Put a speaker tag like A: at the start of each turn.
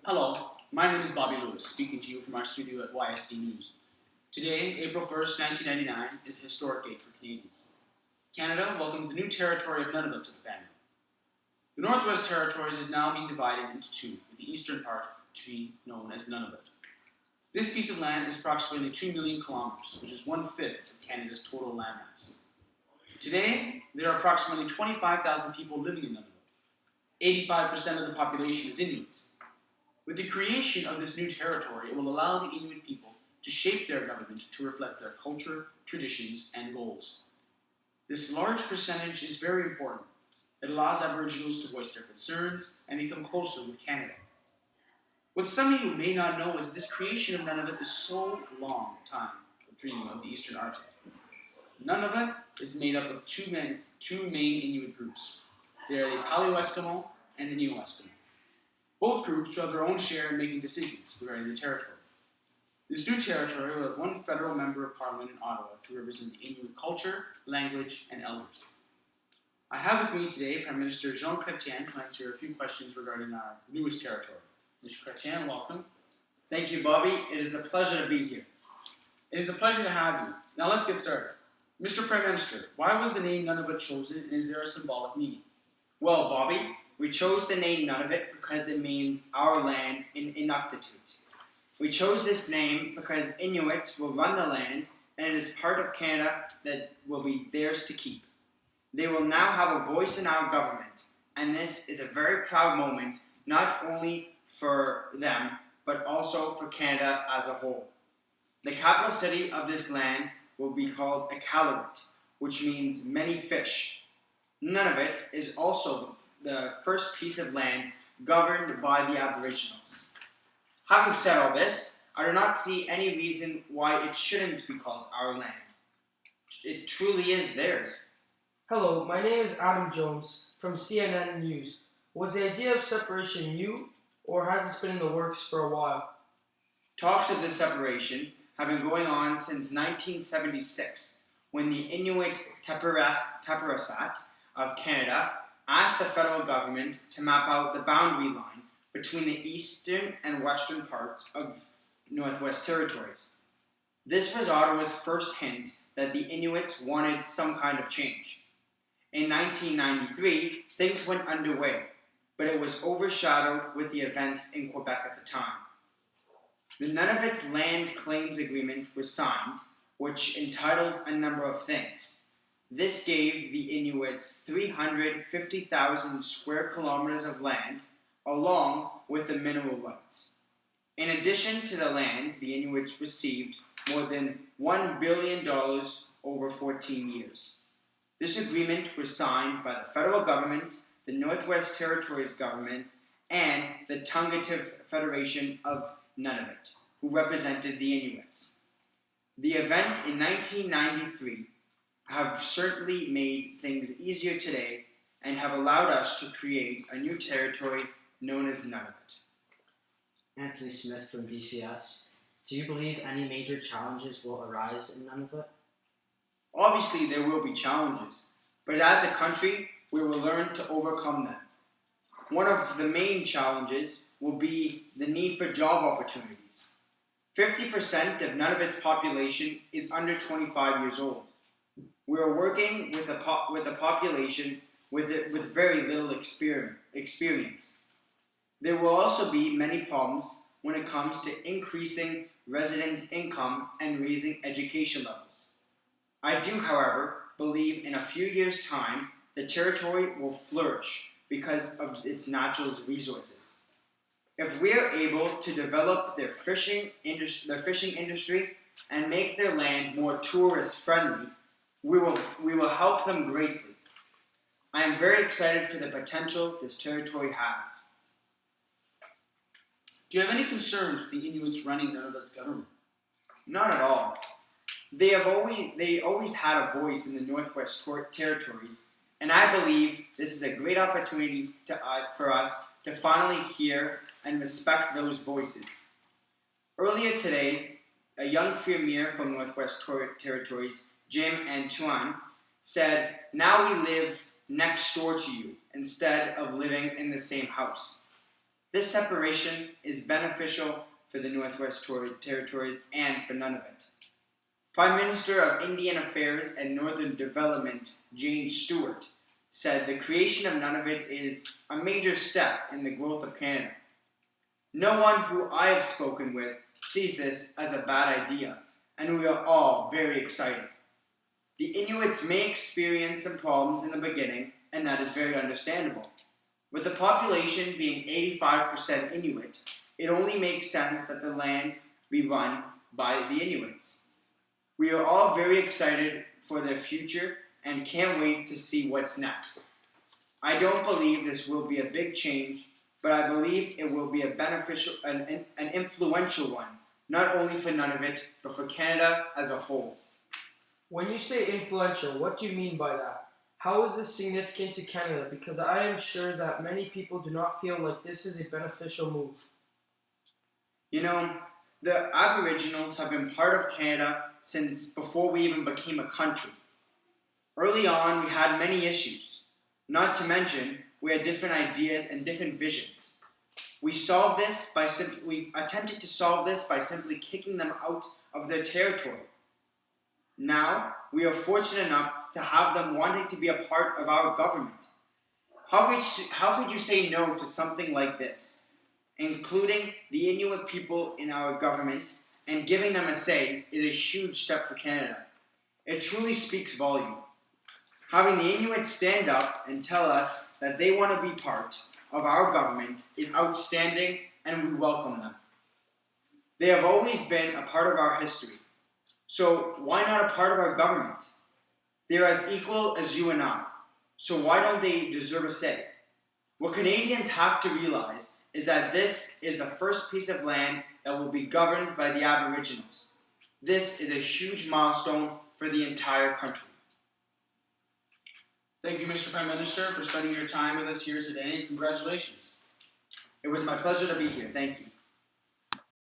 A: Hello, my name is Bobby Lewis, speaking to you from our studio at YSD News. Today, April 1st, 1999, is a historic date for Canadians. Canada welcomes the new territory of Nunavut to the family. The Northwest Territories is now being divided into two, with the eastern part to be known as Nunavut. This piece of land is approximately 2 million kilometers, which is 1/5 of Canada's total landmass. Today, there are approximately 25,000 people living in Nunavut. 85% of the population is Inuits. With the creation of this new territory, it will allow the Inuit people to shape their government to reflect their culture, traditions, and goals. This large percentage is very important. It allows Aboriginals to voice their concerns and become closer with Canada. What some of you may not know is this creation of Nunavut is so long time of dreaming of the Eastern Arctic. Nunavut is made up of two main Inuit groups. They are the Paleo-Eskimo and the Neo-Eskimo. Both groups will have their own share in making decisions regarding the territory. This new territory will have one federal member of parliament in Ottawa to represent the Inuit culture, language, and elders. I have with me today Prime Minister Jean Chrétien to answer a few questions regarding our newest territory. Mr. Chrétien, welcome.
B: Thank you, Bobby. It is a pleasure to be here.
A: It is a pleasure to have you. Now let's get started. Mr. Prime Minister, why was the name Nunavut chosen, and is there a symbolic meaning?
B: Well, Bobby, we chose the name Nunavut because it means our land in Inuktitut. We chose this name because Inuits will run the land, and it is part of Canada that will be theirs to keep. They will now have a voice in our government, and this is a very proud moment, not only for them, but also for Canada as a whole. The capital city of this land will be called Iqaluit, which means many fish. Nunavut is also the first piece of land governed by the Aboriginals. Having said all this, I do not see any reason why it shouldn't be called our land. It truly is theirs.
C: Hello, my name is Adam Jones from CNN News. Was the idea of separation new, or has this been in the works for a while?
B: Talks of this separation have been going on since 1976, when the Inuit Tepurasat of Canada asked the federal government to map out the boundary line between the eastern and western parts of Northwest Territories. This was Ottawa's first hint that the Inuits wanted some kind of change. In 1993, things went underway, but it was overshadowed with the events in Quebec at the time. The Nunavut Land Claims Agreement was signed, which entitles a number of things. This gave the Inuits 350,000 square kilometers of land, along with the mineral rights. In addition to the land, the Inuits received more than $1 billion over 14 years. This agreement was signed by the federal government, the Northwest Territories government, and the Tungativ Federation of Nunavut, who represented the Inuits. The event in 1993 have certainly made things easier today and have allowed us to create a new territory known as Nunavut.
D: Anthony Smith from BCS. Do you believe any major challenges will arise in Nunavut?
B: Obviously, there will be challenges, but as a country, we will learn to overcome them. One of the main challenges will be the need for job opportunities. 50% of Nunavut's population is under 25 years old. We are working with a population with very little experience. There will also be many problems when it comes to increasing resident income and raising education levels. I do, however, believe in a few years' time the territory will flourish because of its natural resources. If we are able to develop their fishing industry and make their land more tourist-friendly, we will help them greatly. I am very excited for the potential this territory has.
A: Do you have any concerns with the Inuits running Nunavut's government?
B: Not at all. They always had a voice in the Northwest Territories, and I believe this is a great opportunity for us to finally hear and respect those voices. Earlier today, a young premier from Northwest Territories, Jim Antoine, said, "Now we live next door to you instead of living in the same house." This separation is beneficial for the Northwest Territories and for Nunavut. Prime Minister of Indian Affairs and Northern Development, James Stewart, said the creation of Nunavut is a major step in the growth of Canada. No one who I have spoken with sees this as a bad idea, and we are all very excited. The Inuits may experience some problems in the beginning, and that is very understandable. With the population being 85% Inuit, it only makes sense that the land be run by the Inuits. We are all very excited for their future and can't wait to see what's next. I don't believe this will be a big change, but I believe it will be a beneficial, an influential one, not only for Nunavut, but for Canada as a whole.
C: When you say influential, what do you mean by that? How is this significant to Canada? Because I am sure that many people do not feel like this is a beneficial move.
B: You know, the Aboriginals have been part of Canada since before we even became a country. Early on, we had many issues. Not to mention, we had different ideas and different visions. We attempted to solve this by simply kicking them out of their territory. Now, we are fortunate enough to have them wanting to be a part of our government. How could you say no to something like this? Including the Inuit people in our government and giving them a say is a huge step for Canada. It truly speaks volume. Having the Inuit stand up and tell us that they want to be part of our government is outstanding, and we welcome them. They have always been a part of our history, so why not a part of our government? They're as equal as you and I, so why don't they deserve a say? What Canadians have to realize is that this is the first piece of land that will be governed by the Aboriginals. This is a huge milestone for the entire country.
A: Thank you, Mr. Prime Minister, for spending your time with us here today, and congratulations.
B: It was my pleasure to be here. Thank you.